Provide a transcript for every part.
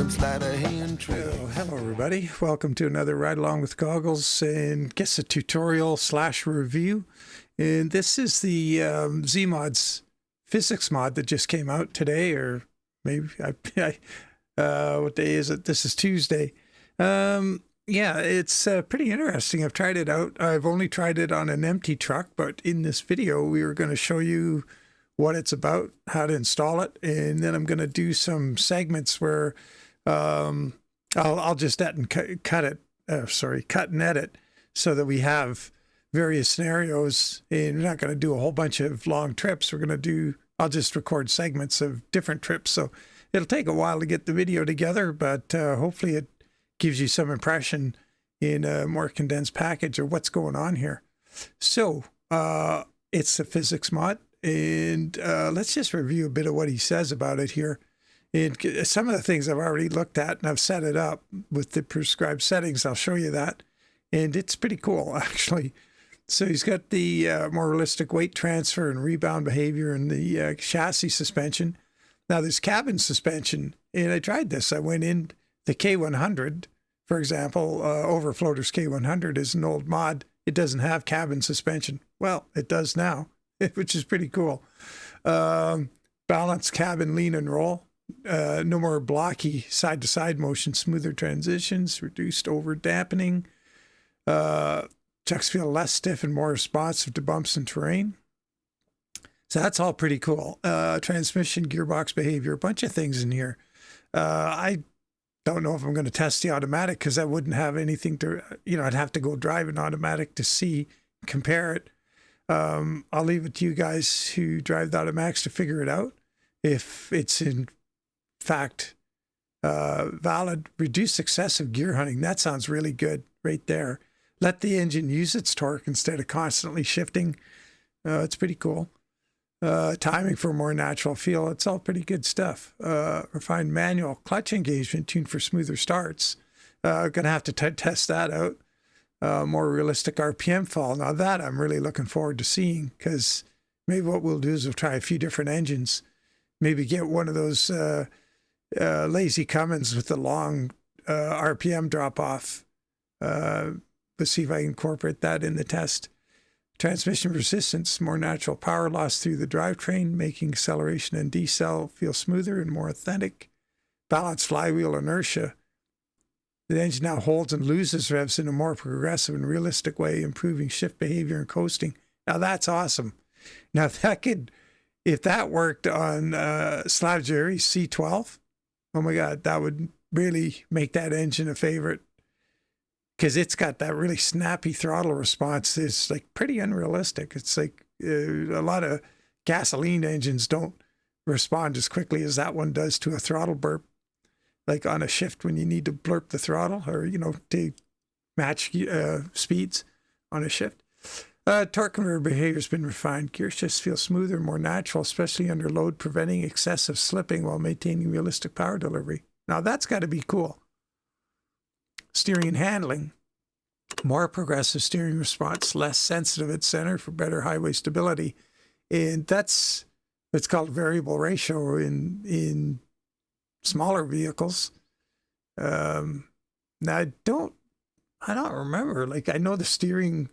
some sleight of hand trick. Well, hello everybody. Welcome to another Ride Along with Goggles and guess a tutorial / review. And this is the ZeeMods physics mod that just came out today, or maybe what day is it? This is Tuesday. Yeah, it's pretty interesting. I've tried it out. I've only tried it on an empty truck, but in this video we were going to show you what it's about, how to install it, and then I'm going to do some segments where I'll just cut and edit so that we have various scenarios, and we're not going to do a whole bunch of long trips. I'll just record segments of different trips, so it'll take a while to get the video together, but hopefully it gives you some impression in a more condensed package of what's going on here. So it's a physics mod, and let's just review a bit of what he says about it here. And some of the things I've already looked at, and I've set it up with the prescribed settings. I'll show you that, and it's pretty cool actually. So he's got the more realistic weight transfer and rebound behavior and the chassis suspension. Now there's cabin suspension, and I tried this. I went in the K100, for example. Overfloater's K100 is an old mod. It doesn't have cabin suspension. Well, it does now, which is pretty cool. Balanced cabin lean and roll. No more blocky side-to-side motion, smoother transitions, reduced over-dampening. Trucks feel less stiff and more responsive to bumps and terrain. So that's all pretty cool. Transmission, gearbox behavior, a bunch of things in here. I don't know if I'm going to test the automatic because I wouldn't have anything to, I'd have to go drive an automatic to compare it. I'll leave it to you guys who drive the automatics to figure it out. If it's in fact valid. Reduce excessive gear hunting. That sounds really good right there. Let the engine use its torque instead of constantly shifting. It's pretty cool. Timing for a more natural feel. It's all pretty good stuff. Refined manual clutch engagement tuned for smoother starts. Going to have to test that out. More realistic RPM fall. Now that I'm really looking forward to seeing, because maybe what we'll do is we'll try a few different engines. Maybe get one of those lazy Cummins with the long RPM drop off. Let's see if I can incorporate that in the test. Transmission resistance, more natural power loss through the drivetrain, making acceleration and decel feel smoother and more authentic. Balanced flywheel inertia. The engine now holds and loses revs in a more progressive and realistic way, improving shift behavior and coasting. Now that's awesome. Now if that worked on Slavjerry C12, oh my God, that would really make that engine a favorite. Because it's got that really snappy throttle response. It's like pretty unrealistic. It's like a lot of gasoline engines don't respond as quickly as that one does to a throttle burp. Like on a shift when you need to blurp the throttle, or, to match speeds on a shift. Torque converter behavior has been refined. Gear shifts feel smoother and more natural, especially under load, preventing excessive slipping while maintaining realistic power delivery. Now that's got to be cool. Steering and handling, more progressive steering response, less sensitive at center for better highway stability. And it's called variable ratio in smaller vehicles. Now I don't remember. Like, I know the steering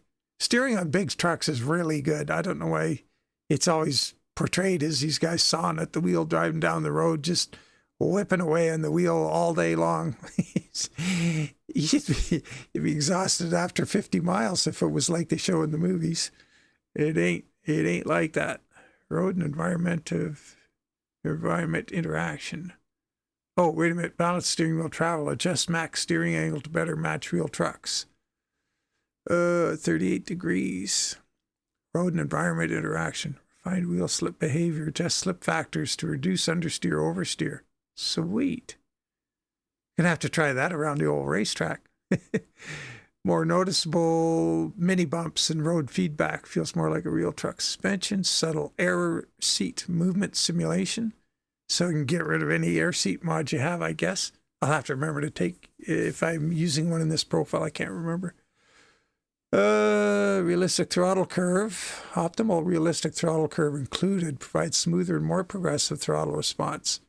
on big trucks is really good. I don't know why it's always portrayed as these guys sawing at the wheel, driving down the road, just whipping away on the wheel all day long. You'd be exhausted after 50 miles if it was like they show in the movies. It ain't like that. Road and environment interaction. Oh, wait a minute. Balanced steering wheel travel. Adjust max steering angle to better match real trucks. 38 degrees. Road and environment interaction. Refined wheel slip behavior. Adjust slip factors to reduce understeer, oversteer. Sweet. Gonna have to try that around the old racetrack. More noticeable mini bumps and road feedback. Feels more like a real truck. Suspension, subtle air seat movement simulation. So you can get rid of any air seat mods you have, I guess. I'll have to remember to take, if I'm using one in this profile, I can't remember. Realistic throttle curve. Optimal realistic throttle curve included. Provides smoother and more progressive throttle response.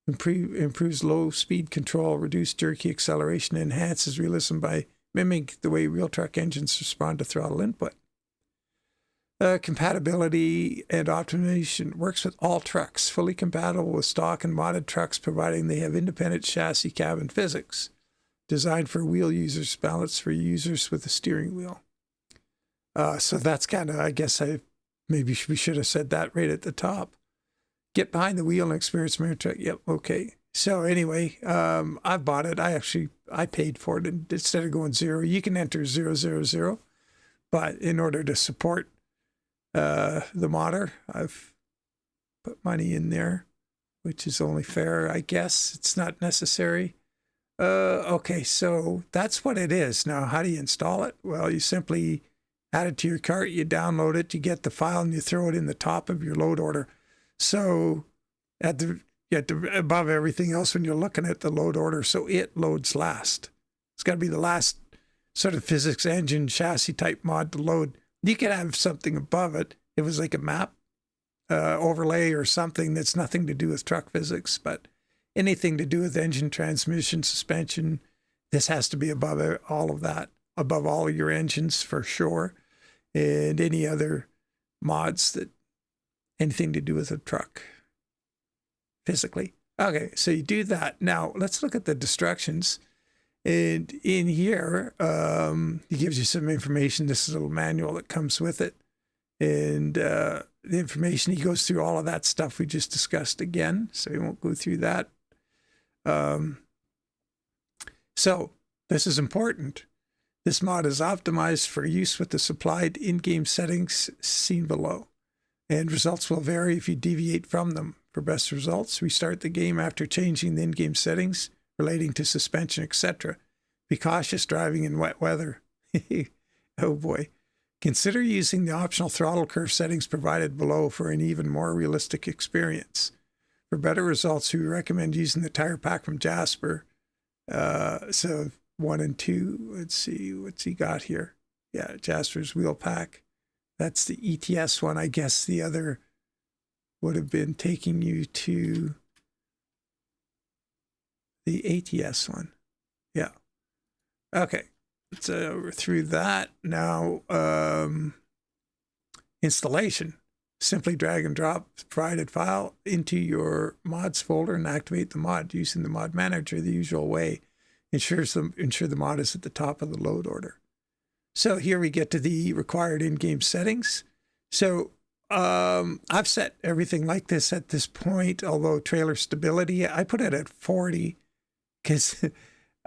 Improves low speed control, reduced jerky acceleration, enhances realism by mimicking the way real truck engines respond to throttle input. Compatibility and optimization works with all trucks, fully compatible with stock and modded trucks, providing they have independent chassis cabin physics. Designed for wheel users, balanced for users with a steering wheel. So that's kind of, I guess maybe we should have said that right at the top. Get behind the wheel and experience mirror truck. Yep, okay. So anyway, I bought it. I paid for it. And instead of going 0, you can enter 000. But in order to support the modder, I've put money in there, which is only fair, I guess. It's not necessary. Okay, so that's what it is. Now, how do you install it? Well, you simply add it to your cart, you download it, you get the file, and you throw it in the top of your load order. So above everything else when you're looking at the load order, so it loads last. It's got to be the last sort of physics engine chassis type mod to load. You could have something above it. It was like a map overlay or something that's nothing to do with truck physics, but anything to do with engine, transmission, suspension, this has to be above all of that, above all your engines for sure, and any other mods that anything to do with a truck physically. Okay, so you do that. Now let's look at the instructions. And in here, he gives you some information. This is a little manual that comes with it. And the information, he goes through all of that stuff we just discussed again, so we won't go through that. So this is important. This mod is optimized for use with the supplied in-game settings seen below, and results will vary if you deviate from them. For best results, restart the game after changing the in-game settings relating to suspension, etc. Be cautious driving in wet weather. Oh boy. Consider using the optional throttle curve settings provided below for an even more realistic experience. For better results, we recommend using the tire pack from Jasper. So 1 and 2, let's see, what's he got here? Yeah, Jasper's wheel pack. That's the ETS one. I guess the other would have been taking you to the ATS one. Yeah. Okay. So we're through that. Now, installation. Simply drag and drop the provided file into your mods folder and activate the mod using the mod manager the usual way. Ensure the mod is at the top of the load order. So here we get to the required in-game settings. So I've set everything like this at this point, although trailer stability, I put it at 40 because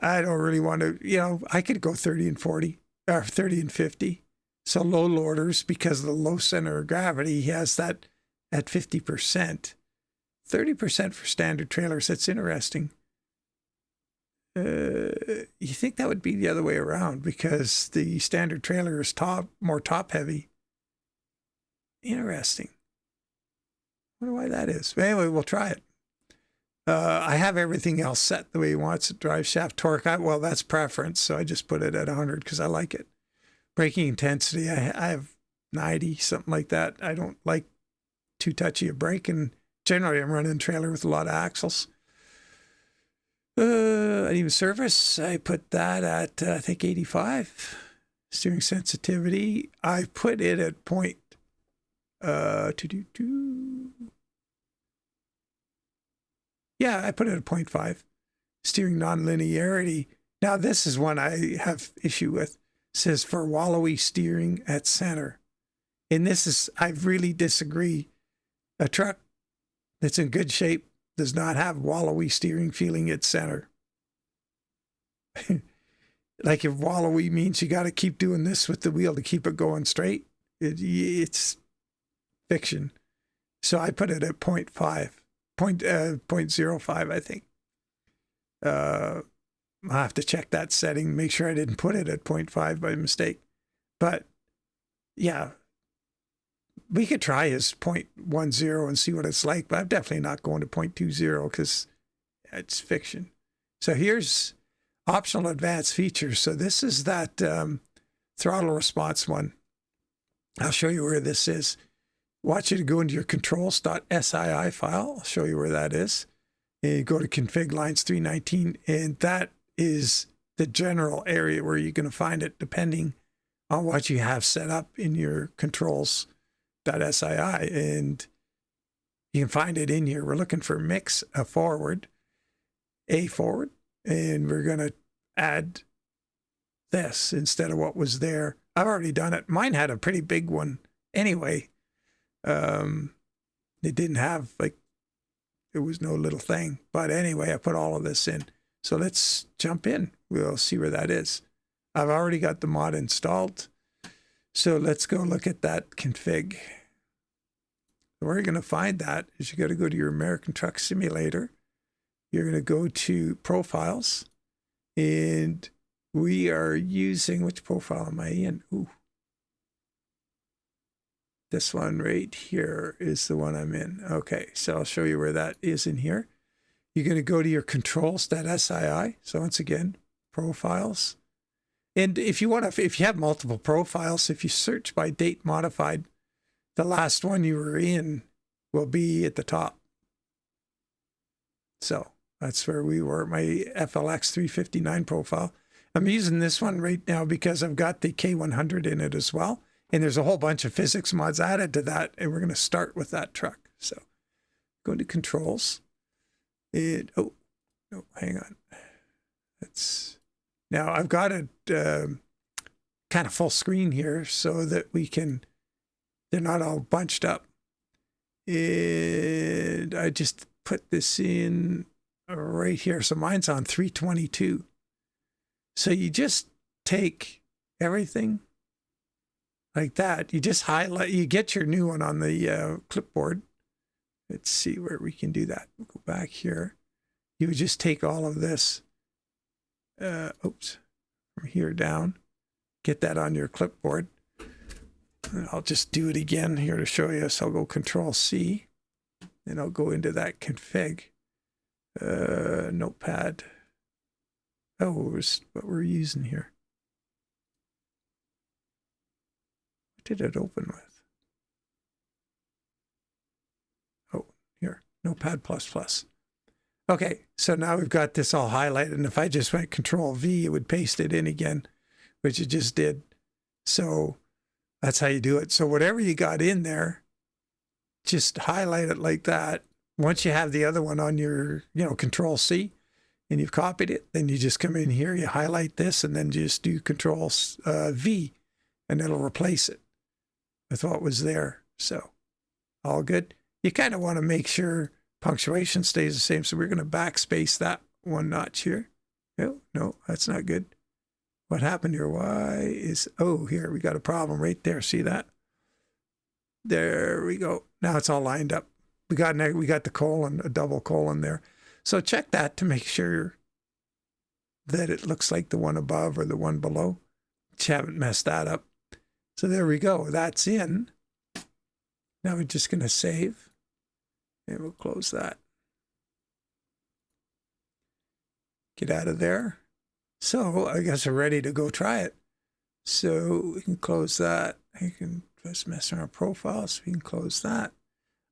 I don't really want to, I could go 30 and 40 or 30 and 50. So low loaders, because of the low center of gravity, he has that at 50%. 30% for standard trailers. That's interesting. You think that would be the other way around because the standard trailer is more top heavy. Interesting. I wonder why that is. But anyway, we'll try it. I have everything else set the way he wants it. Drive shaft torque. Well, that's preference, so I just put it at 100 because I like it. Braking intensity, I have 90, something like that. I don't like too touchy a brake, and generally I'm running a trailer with a lot of axles. Uneven surface, I put that at, I think, 85. Steering sensitivity, I put it at Yeah, I put it at 0.5. Steering nonlinearity. Now, this is one I have issue with. It says for wallowy steering at center. And this is, I really disagree. A truck that's in good shape does not have wallowy steering feeling at center. Like if wallowy means you got to keep doing this with the wheel to keep it going straight, it's fiction. So I put it at 0.05, I think. I'll have to check that setting, make sure I didn't put it at 0.5 by mistake. But yeah, we could try his 0.10 and see what it's like, but I'm definitely not going to 0.20 because it's fiction. So here's optional advanced features. So this is that throttle response one. I'll show you where this is. I want you to go into your controls.sii file. I'll show you where that is. and go to config lines 319, and that is the general area where you're going to find it depending on what you have set up in your controls.sii, and you can find it in here. We're looking for mix a forward, and we're going to add this instead of what was there. I've already done it. Mine had a pretty big one anyway. It didn't have, like, it was no little thing. But anyway, I put all of this in. So let's jump in. We'll see where that is. I've already got the mod installed. So let's go look at that config. Where you're going to find that is you got to go to your American Truck Simulator. You're going to go to Profiles. And we are using, which profile am I in? Ooh. This one right here is the one I'm in. Okay, so I'll show you where that is in here. You're going to go to your controls.sii. So once again, Profiles. And if you want to, if you have multiple profiles, if you search by date modified, the last one you were in will be at the top. So that's where we were, my FLX 359 profile. I'm using this one right now because I've got the K100 in it as well. And there's a whole bunch of physics mods added to that. And we're going to start with that truck. So go to controls. Oh, no, hang on. Now I've got it kind of full screen here so that they're not all bunched up. And I just put this in right here. So mine's on 322. So you just take everything like that. You just highlight, you get your new one on the clipboard. Let's see where we can do that. We'll go back here. You would just take all of this, from here down, get that on your clipboard. And I'll just do it again here to show you. So I'll go Control C, and I'll go into that config, notepad. Oh, it was what we're using here. What did it open with? Oh, here, Notepad++. Okay, so now we've got this all highlighted, and if I just went Control V, it would paste it in again, which it just did. So that's how you do it. So whatever you got in there, just highlight it like that. Once you have the other one on your, Control C, and you've copied it, then you just come in here, you highlight this, and then just do Control V, and it'll replace it with what was there. So all good. You kind of want to make sure punctuation stays the same. So we're going to backspace that one notch here. No, that's not good. What happened here? Here, we got a problem right there. See that? There we go. Now it's all lined up. We got the colon, a double colon there. So check that to make sure that it looks like the one above or the one below. You haven't messed that up. So there we go. That's in. Now we're just going to save. And we'll close that. Get out of there. So I guess we're ready to go try it. So we can close that. I can just mess around profiles. We can close that.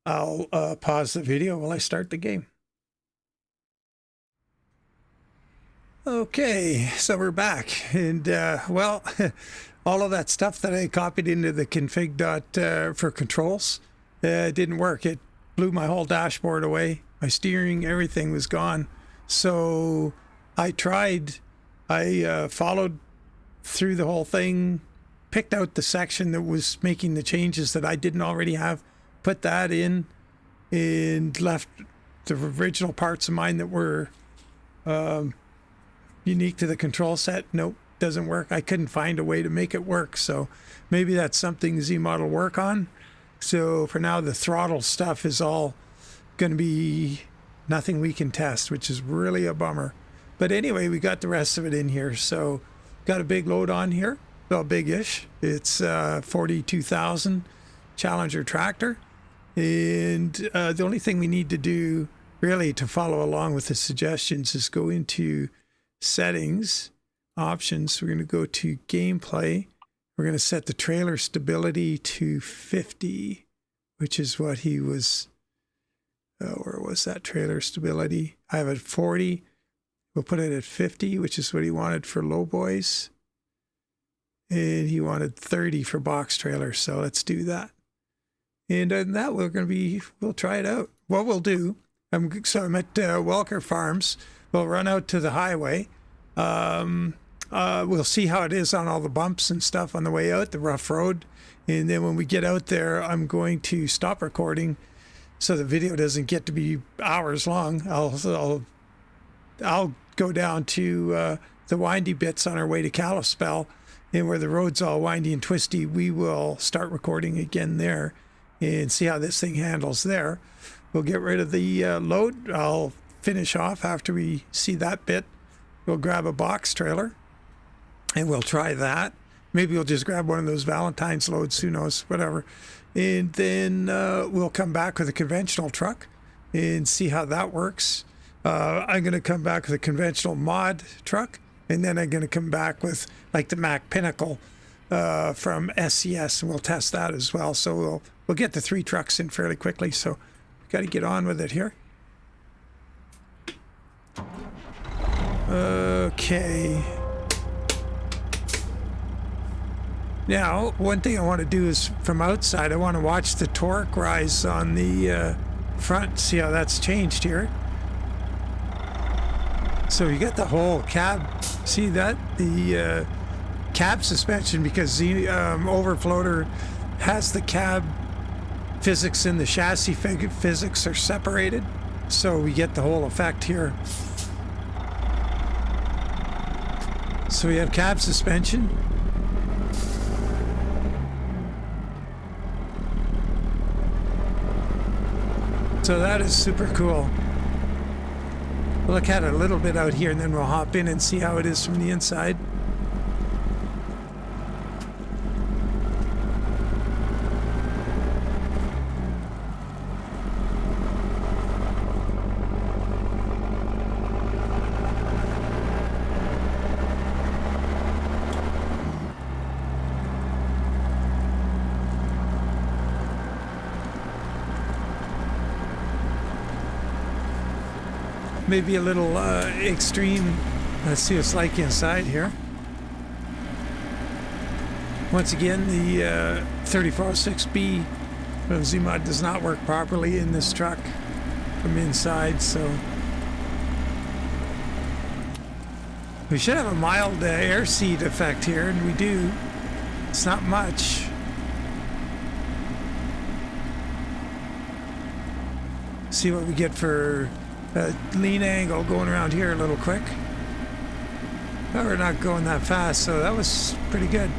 I'll pause the video while I start the game. Okay, so we're back. And well, all of that stuff that I copied into the config for controls didn't work. It blew my whole dashboard away. My steering, everything was gone. So I followed through the whole thing, picked out the section that was making the changes that I didn't already have, put that in, and left the original parts of mine that were unique to the control set. Nope, doesn't work. I couldn't find a way to make it work. So maybe that's something ZeeMods will work on. So for now, the throttle stuff is all going to be nothing we can test, which is really a bummer. But anyway, we got the rest of it in here. So got a big load on here, well, big-ish. It's 42,000 Challenger tractor. And the only thing we need to do really to follow along with the suggestions is go into settings, options. We're going to go to gameplay. We're going to set the trailer stability to 50, which is what he was Where was that trailer stability? I have it 40. We'll put it at 50, which is what he wanted for low boys. And he wanted 30 for box trailers. So let's do that. And that we'll try it out. What we'll do, I'm at Welker Farms. We'll run out to the highway. We'll see how it is on all the bumps and stuff on the way out, the rough road. And then when we get out there, I'm going to stop recording so the video doesn't get to be hours long. I'll go down to the windy bits on our way to Kalispell, and where the road's all windy and twisty, we will start recording again there and see how this thing handles there. We'll get rid of the load. I'll finish off after we see that bit. We'll grab a box trailer and we'll try that. Maybe we'll just grab one of those Valentine's loads, who knows, whatever. And then we'll come back with a conventional truck and see how that works. I'm going to come back with a conventional mod truck, and then I'm going to come back with like the Mac Pinnacle from SCS, and we'll test that as well. So we'll get the 3 trucks in fairly quickly. So we got to get on with it here. Okay. Now, one thing I want to do is from outside, I want to watch the torque rise on the front, see how that's changed here. So you get the whole cab, see that? The cab suspension, because the overfloater has the cab physics and the chassis physics are separated. So we get the whole effect here. So we have cab suspension. So that is super cool. We'll look at it a little bit out here and then we'll hop in and see how it is from the inside. Maybe a little extreme. Let's see what it's like inside here. Once again, the 3406B from ZeeMods does not work properly in this truck from inside, so we should have a mild air seat effect here, and we do. It's not much. See what we get for lean angle going around here a little quick. But we're not going that fast, so that was pretty good.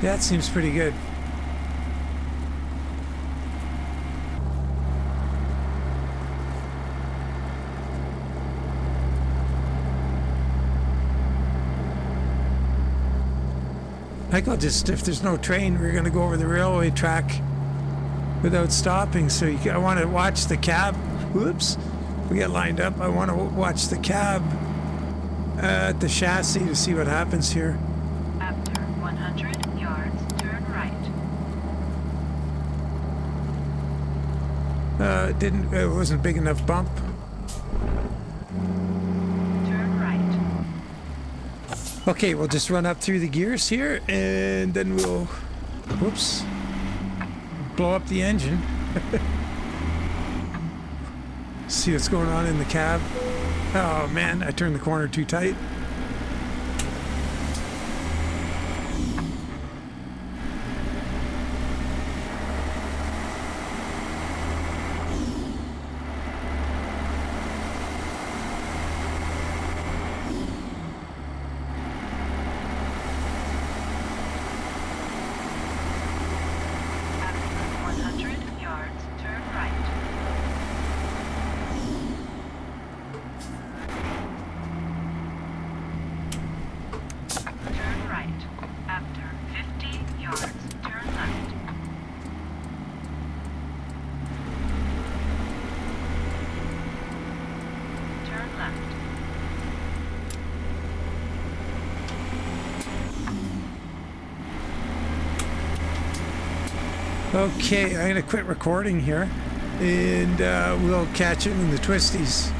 Yeah, that seems pretty good. I think I'll just, if there's no train, we're going to go over the railway track without stopping. So I want to watch the cab. Whoops. We get lined up. I want to watch the cab at the chassis to see what happens here. After 100 yards, turn right. It wasn't a big enough bump. Okay, we'll just run up through the gears here, and then we'll, whoops, blow up the engine. See what's going on in the cab. Oh man, I turned the corner too tight. Okay, I'm gonna quit recording here, and we'll catch it in the twisties.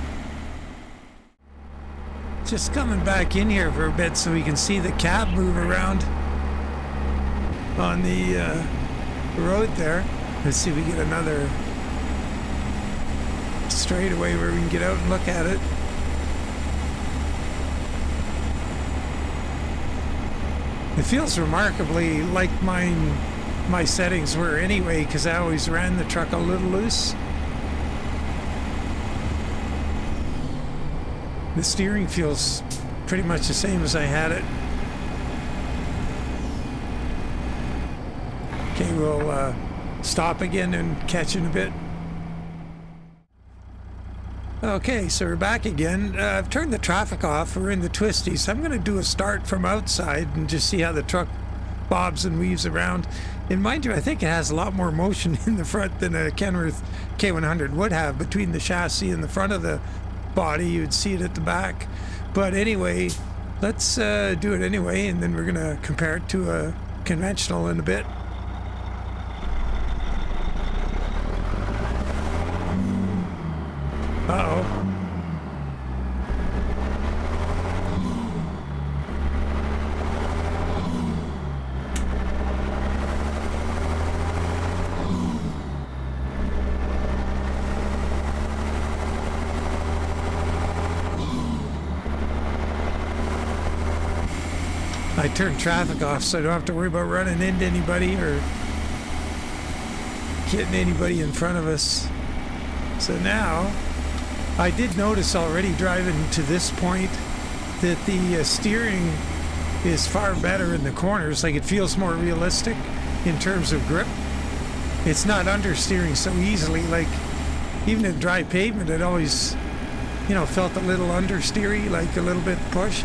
Just coming back in here for a bit so we can see the cab move around on the road there. Let's see if we get another straightaway where we can get out and look at it. It feels remarkably like my settings were anyway, because I always ran the truck a little loose. The steering feels pretty much the same as I had it. Okay, we'll stop again and catch in a bit. Okay, so we're back again. I've turned the traffic off. We're in the twisties. I'm going to do a start from outside and just see how the truck bobs and weaves around. And mind you, I think it has a lot more motion in the front than a Kenworth K100 would have between the chassis and the front of the body. You'd see it at the back. But anyway, let's do it anyway, and then we're going to compare it to a conventional in a bit. Uh-oh. I turned traffic off so I don't have to worry about running into anybody or getting anybody in front of us. So now, I did notice already driving to this point that the steering is far better in the corners. Like, it feels more realistic in terms of grip. It's not understeering so easily. Like, even in dry pavement, it always, you know, felt a little understeery, like a little bit push.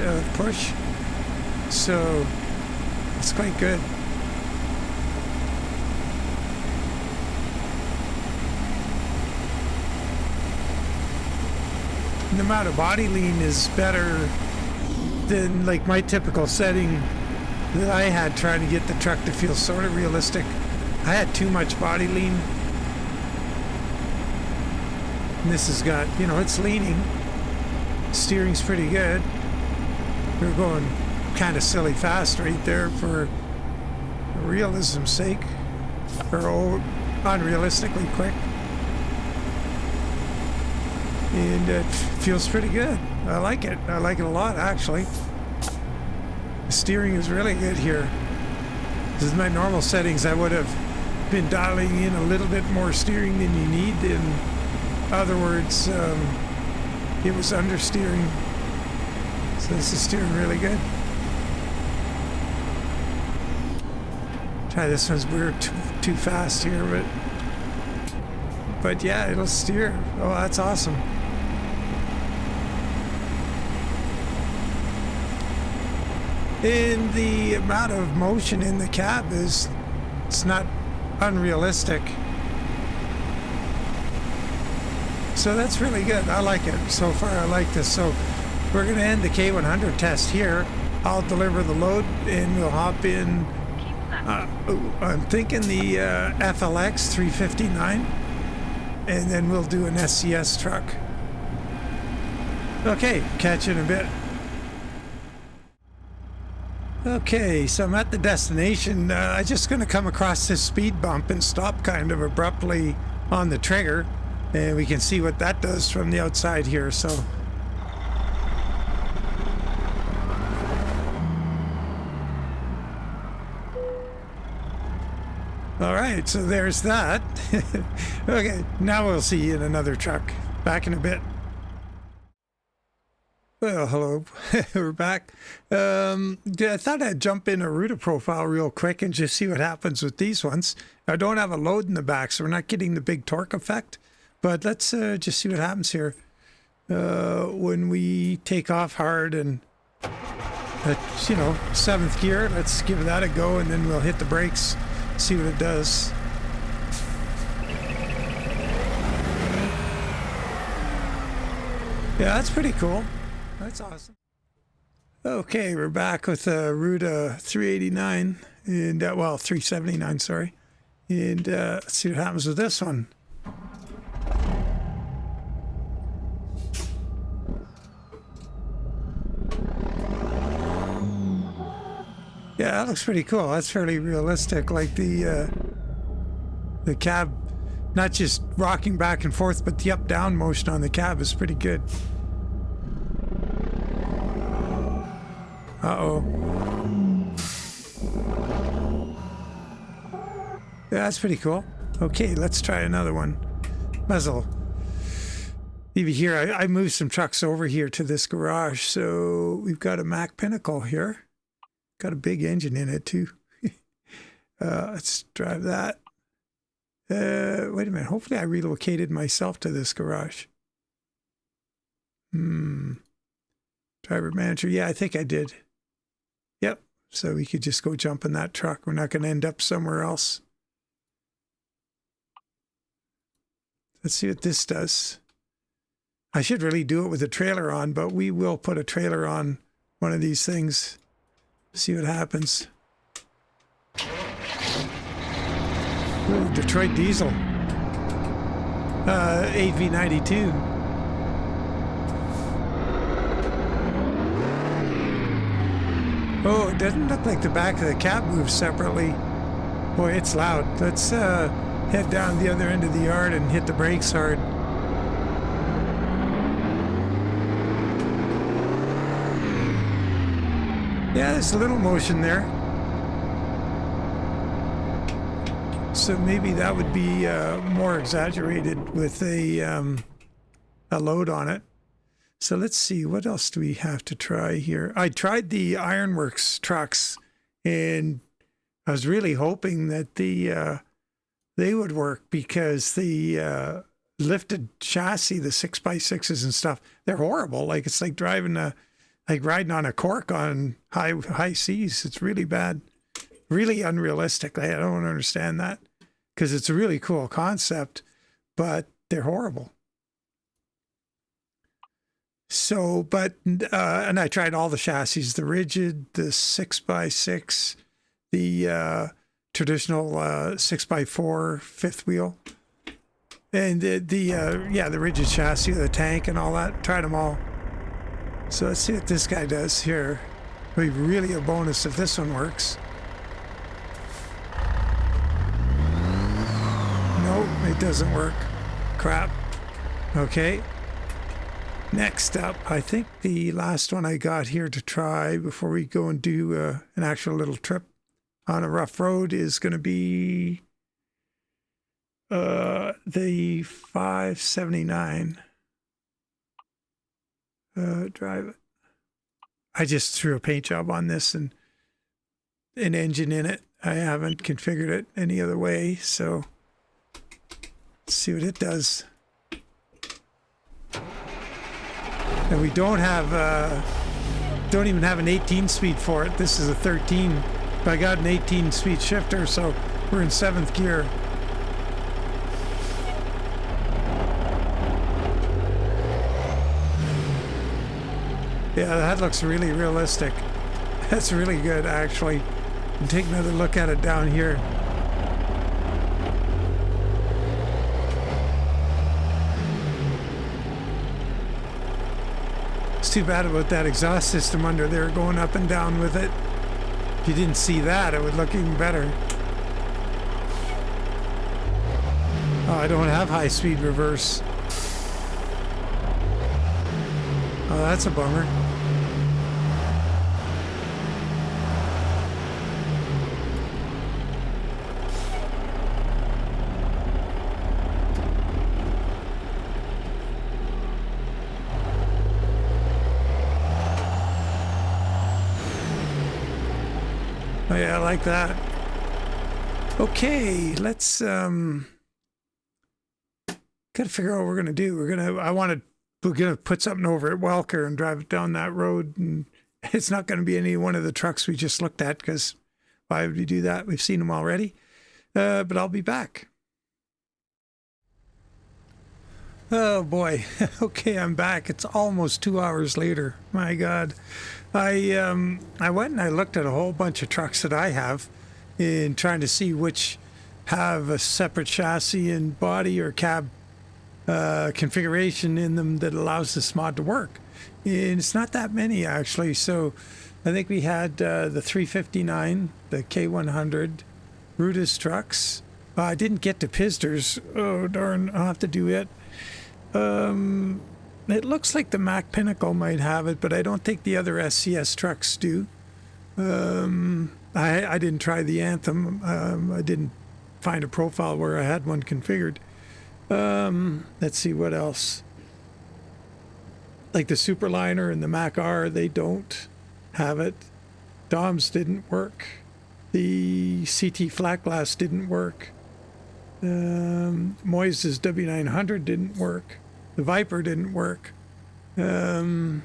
So it's quite good. The amount of body lean is better than like my typical setting that I had trying to get the truck to feel sort of realistic. I had too much body lean. And this has got, you know, it's leaning. Steering's pretty good. We're going kind of silly fast right there for realism's sake, or unrealistically quick. And it feels pretty good. I like it. I like it a lot, actually. The steering is really good here. This is my normal settings. I would have been dialing in a little bit more steering than you need. In other words, it was understeering. So this is steering really good. Try this one's weird, too fast here, but yeah, it'll steer. Oh, that's awesome. And the amount of motion in the cab it's not unrealistic. So that's really good. I like it. So far, I like this. So we're going to end the K100 test here. I'll deliver the load and we'll hop in. I'm thinking the FLX 359, and then we'll do an SCS truck. Okay, catch you in a bit. Okay, so I'm at the destination. I'm just going to come across this speed bump and stop kind of abruptly on the trigger, and we can see what that does from the outside here. So all right, so there's that. Okay, now we'll see you in another truck. Back in a bit. Well, hello. We're back. I thought I'd jump in a router profile real quick and just see what happens with these ones. I don't have a load in the back, so we're not getting the big torque effect. But let's just see what happens here. When we take off hard and, you know, 7th gear, let's give that a go, and then we'll hit the brakes. See what it does. Yeah, that's pretty cool. That's awesome. Okay, we're back with Ruta 389 and well, 379, sorry. And let's see what happens with this one. Yeah, that looks pretty cool. That's fairly realistic. Like the cab, not just rocking back and forth, but the up-down motion on the cab is pretty good. Uh-oh. Yeah, that's pretty cool. Okay, let's try another one. Muzzle. Even here, I moved some trucks over here to this garage, so we've got a Mack Pinnacle here. Got a big engine in it too. Let's drive that. Wait a minute. Hopefully I relocated myself to this garage. Driver manager. Yeah, I think I did. Yep. So we could just go jump in that truck. We're not going to end up somewhere else. Let's see what this does. I should really do it with a trailer on, but we will put a trailer on one of these things. See what happens. Ooh, Detroit diesel. 8V92. Oh, it doesn't look like the back of the cab moves separately. Boy, it's loud. Let's head down the other end of the yard and hit the brakes hard. Yeah, there's a little motion there. So maybe that would be more exaggerated with a load on it. So let's see, what else do we have to try here? I tried the Ironworks trucks, and I was really hoping that they would work, because the lifted chassis, the 6x6s and stuff, they're horrible. Like, it's like driving like riding on a cork on high seas. It's really bad, really unrealistic. I don't understand that, because it's a really cool concept, but they're horrible. So, but, and I tried all the chassis, the rigid, the 6x6, the traditional 6x4 fifth wheel, and the rigid chassis, the tank and all that. Tried them all. So let's see what this guy does here. It'll be really a bonus if this one works. Nope, it doesn't work. Crap. Okay. Next up, I think the last one I got here to try before we go and do an actual little trip on a rough road is going to be the 579. Drive it. I just threw a paint job on this and an engine in it. I haven't configured it any other way, so let's see what it does. And we don't even have an 18 speed for it. This is a 13, but I got an 18 speed shifter, so we're in 7th gear. Yeah, that looks really realistic. That's really good, actually. And take another look at it down here. It's too bad about that exhaust system under there going up and down with it. If you didn't see that, it would look even better. Oh, I don't have high-speed reverse. Oh, that's a bummer. Oh yeah, I like that. Okay, let's gotta figure out what we're gonna do. We're gonna put something over at Welker and drive it down that road, and it's not gonna be any one of the trucks we just looked at, because why would we do that? We've seen them already. But I'll be back. Oh boy. Okay, I'm back. It's almost 2 hours later. My God. I went and I looked at a whole bunch of trucks that I have, in trying to see which have a separate chassis and body or cab configuration in them that allows this mod to work. And it's not that many actually. So I think we had the 359, the K100, Rudis trucks. I didn't get to Pizders. Oh darn, I'll have to do it. It looks like the Mac Pinnacle might have it, but I don't think the other SCS trucks do. I didn't try the Anthem. I didn't find a profile where I had one configured. Let's see what else. Like the Superliner and the Mac R, they don't have it. DOMS didn't work. The CT flat glass didn't work. Moise's W900 didn't work. The Viper didn't work. The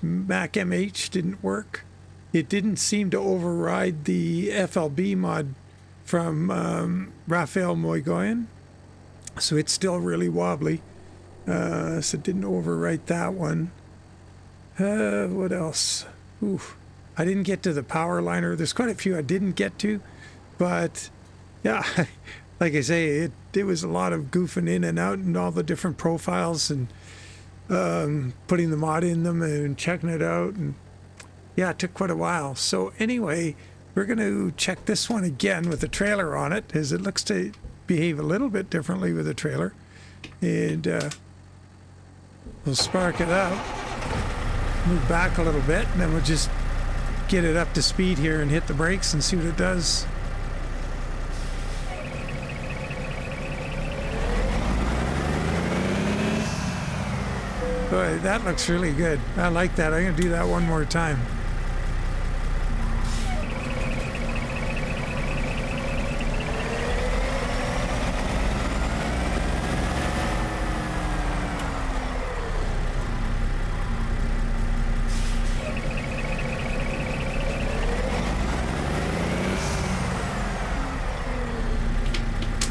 Mac MH didn't work. It didn't seem to override the FLB mod from Raphael Moygoyan. So it's still really wobbly. So it didn't overwrite that one. What else? I didn't get to the power liner. There's quite a few I didn't get to. But yeah, like I say, it was a lot of goofing in and out and all the different profiles and putting the mod in them and checking it out. And yeah, it took quite a while. So anyway, we're going to check this one again with the trailer on it, as it looks to behave a little bit differently with the trailer. And we'll spark it up, move back a little bit, and then we'll just get it up to speed here and hit the brakes and see what it does. Boy, that looks really good. I like that. I'm going to do that one more time.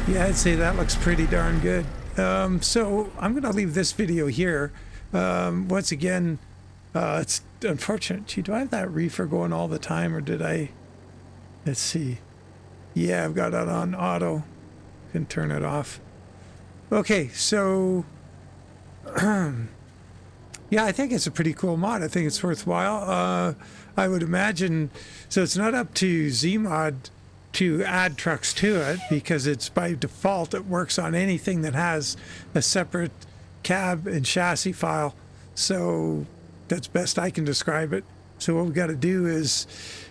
Yeah, I'd say that looks pretty darn good. So I'm going to leave this video here. Once again, it's unfortunate. Gee, do I have that reefer going all the time, or did I? Let's see. Yeah, I've got that on auto. Can turn it off. Okay, so yeah, I think it's a pretty cool mod. I think it's worthwhile. I would imagine, so it's not up to ZeeMod to add trucks to it, because it's by default it works on anything that has a separate cab and chassis file. So that's best I can describe it. So what we got to do is,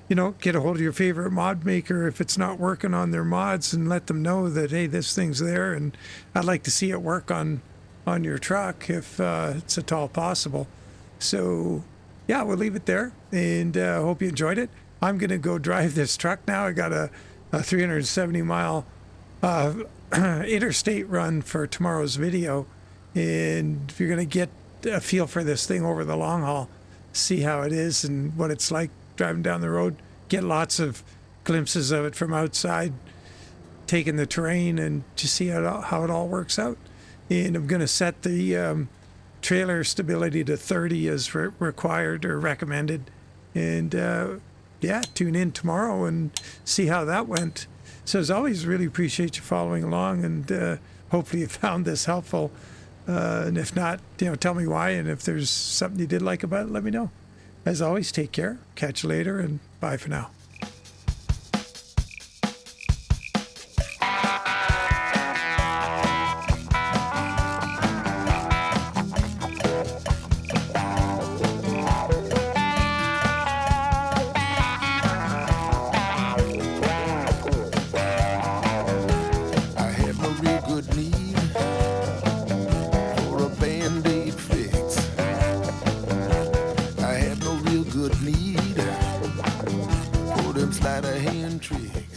you know, get a hold of your favorite mod maker if it's not working on their mods, and let them know that, hey, this thing's there and I'd like to see it work on your truck if it's at all possible. So yeah, we'll leave it there, and hope you enjoyed it. I'm gonna go drive this truck now. I got a 370 mile interstate run for tomorrow's video, and if you're going to get a feel for this thing over the long haul, see how it is and what it's like driving down the road, get lots of glimpses of it from outside, taking the terrain, and just see how it all works out. And I'm going to set the trailer stability to 30 as required or recommended, and yeah, tune in tomorrow and see how that went. So as always, really appreciate you following along, and hopefully you found this helpful. And if not, you know, tell me why, and if there's something you did like about it, let me know. As always, take care. Catch you later, and bye for now. Need for them sleight of hand tricks.